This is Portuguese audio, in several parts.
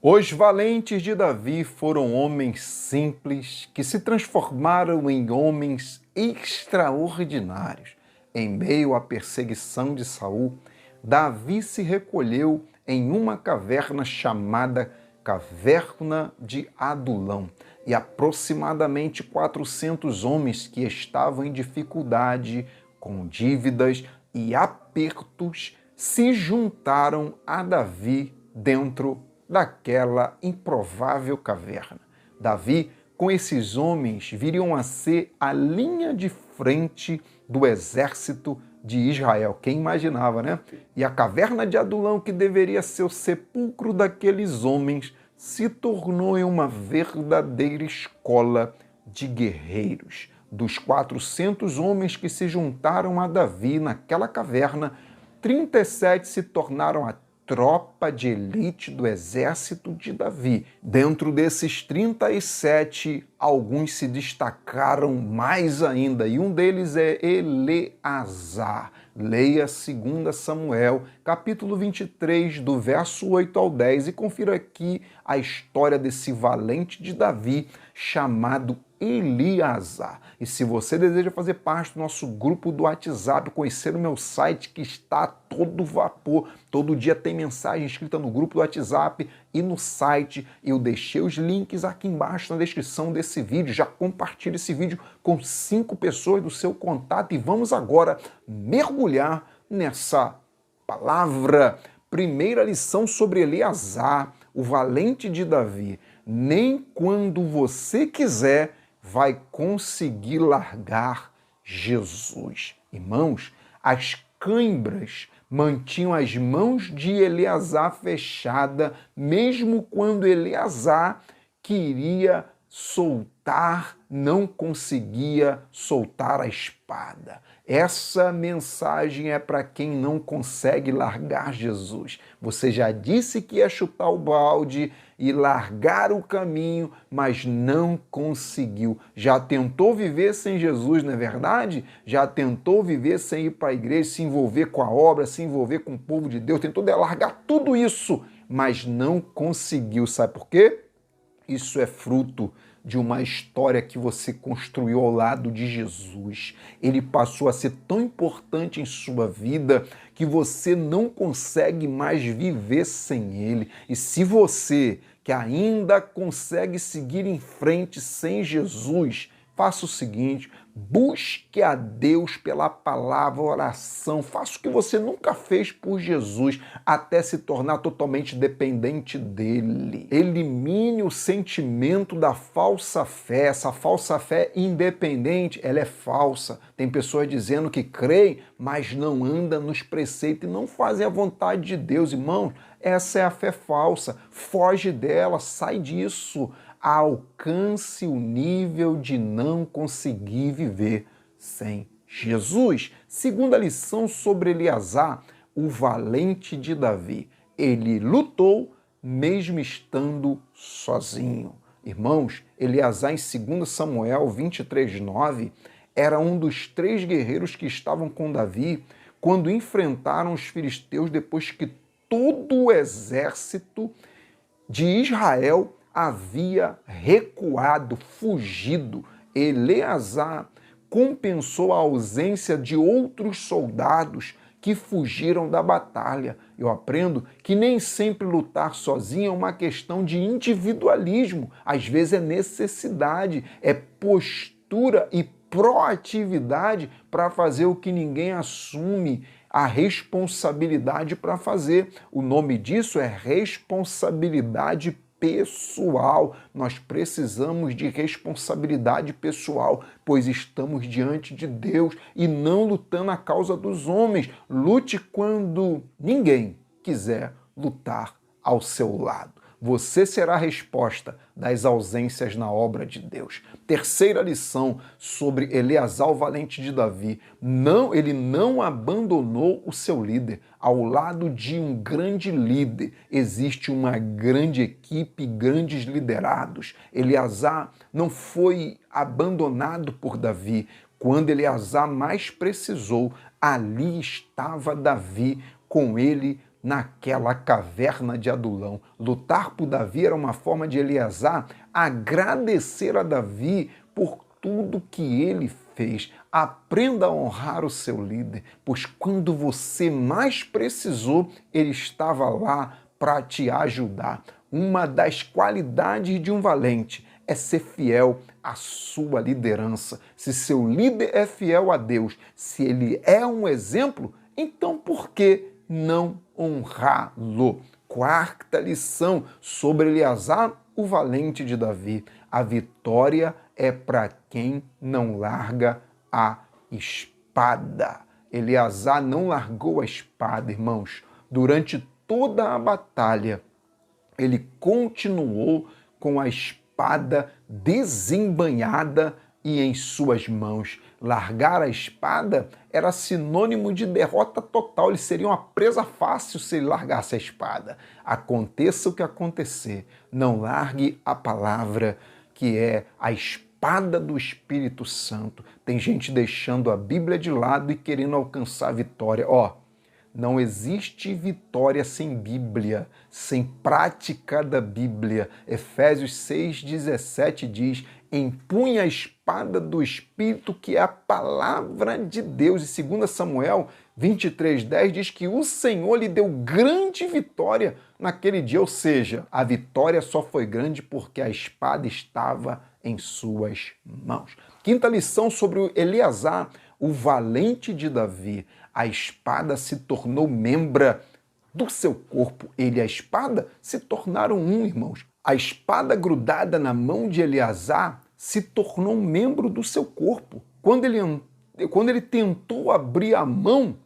Os valentes de Davi foram homens simples que se transformaram em homens extraordinários. Em meio à perseguição de Saul, Davi se recolheu em uma caverna chamada Caverna de Adulão, e aproximadamente 400 homens que estavam em dificuldade, com dívidas e apertos, se juntaram a Davi dentro daquela improvável caverna. Davi, com esses homens, viriam a ser a linha de frente do exército de Israel. Quem imaginava, né? E a caverna de Adulão, que deveria ser o sepulcro daqueles homens, se tornou em uma verdadeira escola de guerreiros. Dos 400 homens que se juntaram a Davi naquela caverna, 37 se tornaram a tropa de elite do exército de Davi. Dentro desses 37, alguns se destacaram mais ainda, e um deles é Eleazar. Leia 2 Samuel, capítulo 23, do verso 8 ao 10, e confira aqui a história desse valente de Davi chamado Eleazar. E se você deseja fazer parte do nosso grupo do WhatsApp, conhecer o meu site que está a todo vapor, todo dia tem mensagem escrita no grupo do WhatsApp e no site. Eu deixei os links aqui embaixo na descrição desse vídeo. Já compartilhe esse vídeo com 5 pessoas do seu contato e vamos agora mergulhar nessa palavra. Primeira lição sobre Eleazar, o valente de Davi. Nem quando você quiser vai conseguir largar Jesus. Irmãos, as cãibras mantinham as mãos de Eleazar fechadas, mesmo quando Eleazar queria soltar, não conseguia soltar a espada. Essa mensagem é para quem não consegue largar Jesus. Você já disse que ia chutar o balde e largar o caminho, mas não conseguiu. Já tentou viver sem Jesus, não é verdade? Já tentou viver sem ir para a igreja, se envolver com a obra, se envolver com o povo de Deus, tentou largar tudo isso, mas não conseguiu. Sabe por quê? Isso é fruto de uma história que você construiu ao lado de Jesus. Ele passou a ser tão importante em sua vida que você não consegue mais viver sem ele. E se você que ainda consegue seguir em frente sem Jesus, faça o seguinte: busque a Deus pela palavra, oração, faça o que você nunca fez por Jesus, até se tornar totalmente dependente dele. Elimine o sentimento da falsa fé. Essa falsa fé independente, ela é falsa. Tem pessoas dizendo que creem, mas não andam nos preceitos e não fazem a vontade de Deus. Irmãos, essa é a fé falsa. Foge dela, sai disso. Alcance o nível de não conseguir viver sem Jesus. Segunda lição sobre Eleazar, o valente de Davi. Ele lutou mesmo estando sozinho. Irmãos, Eleazar em 2 Samuel 23:9 era um dos 3 guerreiros que estavam com Davi quando enfrentaram os filisteus depois que todo o exército de Israel havia recuado, fugido. Eleazar compensou a ausência de outros soldados que fugiram da batalha. Eu aprendo que nem sempre lutar sozinho é uma questão de individualismo. Às vezes é necessidade, é postura e proatividade para fazer o que ninguém assume a responsabilidade para fazer. O nome disso é responsabilidade pessoal. Nós precisamos de responsabilidade pessoal, pois estamos diante de Deus e não lutando a causa dos homens. Lute quando ninguém quiser lutar ao seu lado. Você será a resposta das ausências na obra de Deus. Terceira lição sobre Eleazar, o valente de Davi. Ele não abandonou o seu líder. Ao lado de um grande líder existe uma grande equipe, grandes liderados. Eleazar não foi abandonado por Davi. Quando Eleazar mais precisou, ali estava Davi com ele naquela caverna de Adulão. Lutar por Davi era uma forma de Eleazar agradecer a Davi por tudo que ele fez. Aprenda a honrar o seu líder, pois quando você mais precisou, ele estava lá para te ajudar. Uma das qualidades de um valente é ser fiel à sua liderança. Se seu líder é fiel a Deus, se ele é um exemplo, então por que não honrá-lo? Quarta lição sobre Eleazar, o valente de Davi. A vitória é para quem não larga a espada. Eleazar não largou a espada, irmãos. Durante toda a batalha, ele continuou com a espada desembainhada e em suas mãos. Largar a espada era sinônimo de derrota total. Ele seria uma presa fácil se ele largasse a espada. Aconteça o que acontecer, não largue a palavra, que é a espada do Espírito Santo. Tem gente deixando a Bíblia de lado e querendo alcançar a vitória. Não existe vitória sem Bíblia, sem prática da Bíblia. Efésios 6,17 diz: empunha a espada do Espírito, que é a palavra de Deus. E 2 Samuel 23,10 diz que o Senhor lhe deu grande vitória naquele dia. Ou seja, a vitória só foi grande porque a espada estava em suas mãos. Quinta lição sobre Eleazar, o valente de Davi. A espada se tornou membra do seu corpo. Ele e a espada se tornaram um, irmãos. A espada grudada na mão de Eleazar se tornou um membro do seu corpo. Quando ele tentou abrir a mão,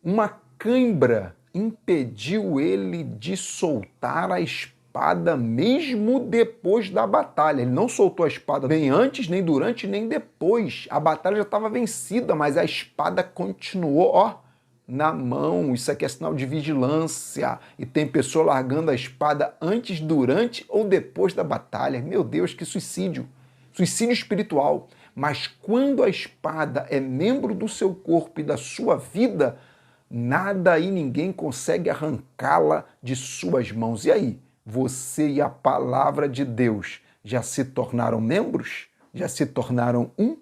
uma cãibra impediu ele de soltar a espada mesmo depois da batalha. Ele não soltou a espada nem antes, nem durante, nem depois. A batalha já estava vencida, mas a espada continuou, na mão. Isso aqui é sinal de vigilância. E tem pessoa largando a espada antes, durante ou depois da batalha. Meu Deus, que suicídio! Suicídio espiritual. Mas quando a espada é membro do seu corpo e da sua vida, nada e ninguém consegue arrancá-la de suas mãos. E aí? Você e a palavra de Deus já se tornaram membros? Já se tornaram um?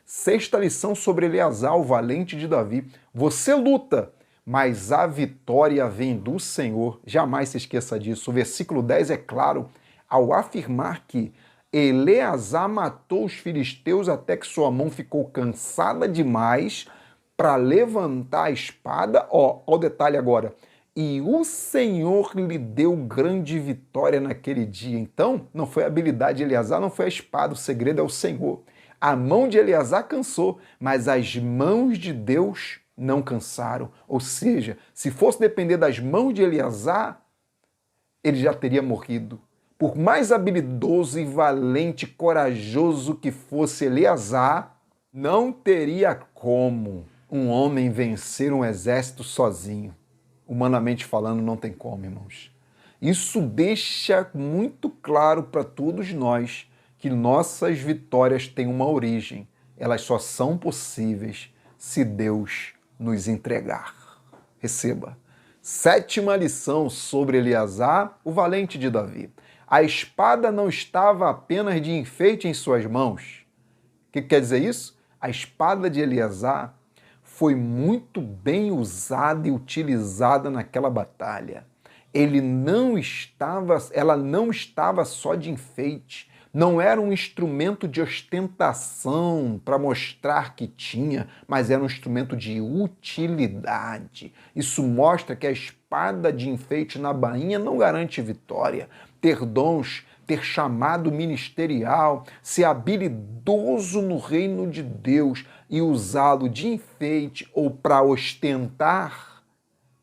Sexta lição sobre Eleazar, o valente de Davi. Você luta, mas a vitória vem do Senhor. Jamais se esqueça disso. O versículo 10 é claro ao afirmar que Eleazar matou os filisteus até que sua mão ficou cansada demais para levantar a espada. Ó o detalhe agora. E o Senhor lhe deu grande vitória naquele dia. Então, não foi a habilidade de Eleazar, não foi a espada, o segredo é o Senhor. A mão de Eleazar cansou, mas as mãos de Deus não cansaram. Ou seja, se fosse depender das mãos de Eleazar, ele já teria morrido. Por mais habilidoso e valente, corajoso que fosse Eleazar, não teria como um homem vencer um exército sozinho. Humanamente falando, não tem como, irmãos. Isso deixa muito claro para todos nós que nossas vitórias têm uma origem. Elas só são possíveis se Deus nos entregar. Receba. Sétima lição sobre Eleazar, o valente de Davi. A espada não estava apenas de enfeite em suas mãos. O que quer dizer isso? A espada de Eleazar foi muito bem usada e utilizada naquela batalha. Ela não estava só de enfeite, não era um instrumento de ostentação para mostrar que tinha, mas era um instrumento de utilidade. Isso mostra que a espada de enfeite na bainha não garante vitória. Ter dons, ter chamado ministerial, ser habilidoso no reino de Deus e usá-lo de enfeite ou para ostentar,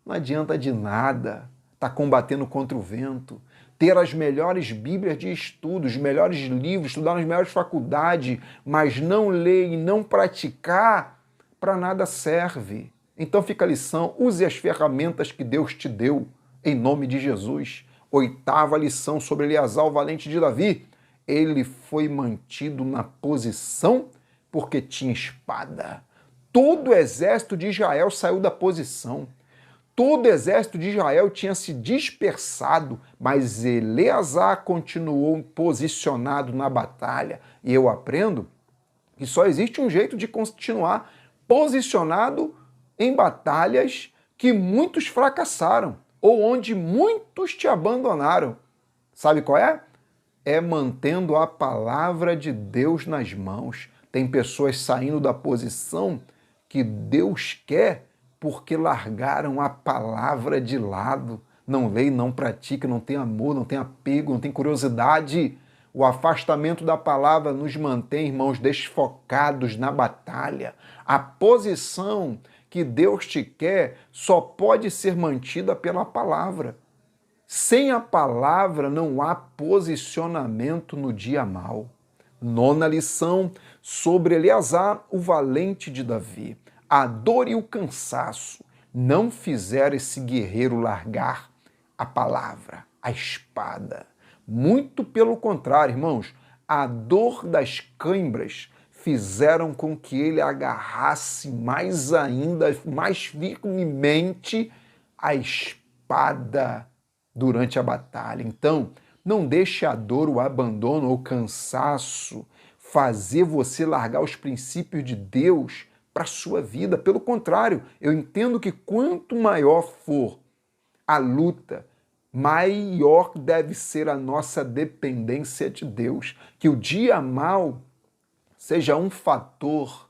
não adianta de nada. Está combatendo contra o vento. Ter as melhores bíblias de estudo, os melhores livros, estudar nas melhores faculdades, mas não ler e não praticar, para nada serve. Então fica a lição, use as ferramentas que Deus te deu, em nome de Jesus. Oitava lição sobre Eleazar, o valente de Davi. Ele foi mantido na posição porque tinha espada. Todo o exército de Israel saiu da posição. todo o exército de Israel tinha se dispersado, mas Eleazar continuou posicionado na batalha. E eu aprendo que só existe um jeito de continuar posicionado em batalhas que muitos fracassaram, ou onde muitos te abandonaram. Sabe qual é? É mantendo a palavra de Deus nas mãos. Tem pessoas saindo da posição que Deus quer porque largaram a palavra de lado. Não leem, não praticam, não tem amor, não tem apego, não tem curiosidade. O afastamento da palavra nos mantém, irmãos, desfocados na batalha. A posição que Deus te quer só pode ser mantida pela palavra. Sem a palavra não há posicionamento no dia mau. Nona lição sobre Eleazar, o valente de Davi. A dor e o cansaço não fizeram esse guerreiro largar a palavra, a espada. Muito pelo contrário, irmãos, a dor das cãibras fizeram com que ele agarrasse mais ainda, mais firmemente a espada durante a batalha. Então, não deixe a dor, o abandono ou o cansaço fazer você largar os princípios de Deus para a sua vida. Pelo contrário, eu entendo que quanto maior for a luta, maior deve ser a nossa dependência de Deus. Que o dia mau seja um fator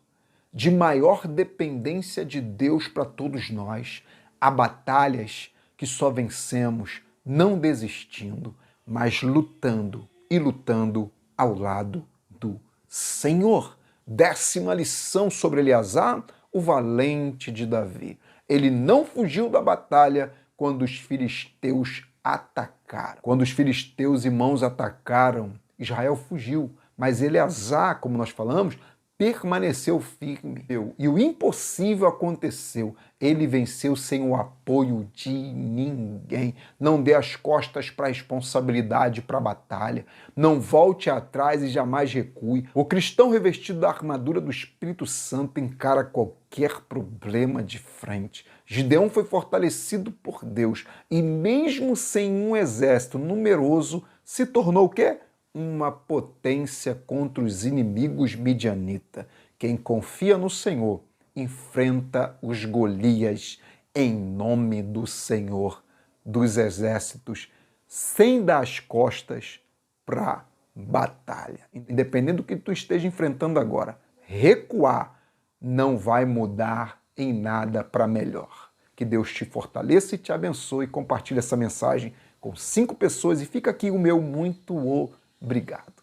de maior dependência de Deus para todos nós. Há batalhas que só vencemos não desistindo, mas lutando e lutando ao lado do Senhor. 10ª lição sobre Eleazar, o valente de Davi. Ele não fugiu da batalha quando os filisteus atacaram. Quando os filisteus, irmãos, atacaram, Israel fugiu, mas Eleazar, como nós falamos, permaneceu firme. E o impossível aconteceu. Ele venceu sem o apoio de ninguém. Não dê as costas para a responsabilidade, para a batalha. Não volte atrás e jamais recue. O cristão revestido da armadura do Espírito Santo encara qualquer problema de frente. Gideão foi fortalecido por Deus e mesmo sem um exército numeroso, se tornou o quê? Uma potência contra os inimigos midianitas. Quem confia no Senhor enfrenta os Golias em nome do Senhor dos exércitos, sem dar as costas para a batalha. Independente do que tu esteja enfrentando agora, recuar não vai mudar em nada para melhor. Que Deus te fortaleça e te abençoe. Compartilhe essa mensagem com 5 pessoas e fica aqui o meu muito obrigado.